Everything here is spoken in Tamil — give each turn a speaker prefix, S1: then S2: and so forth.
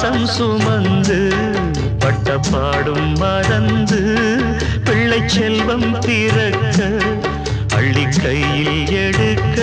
S1: பாசம் சுமந்து பட்ட பாடும் மறந்து பிள்ளை செல்வம் பிறக்க அள்ளி கையில் எடுக்க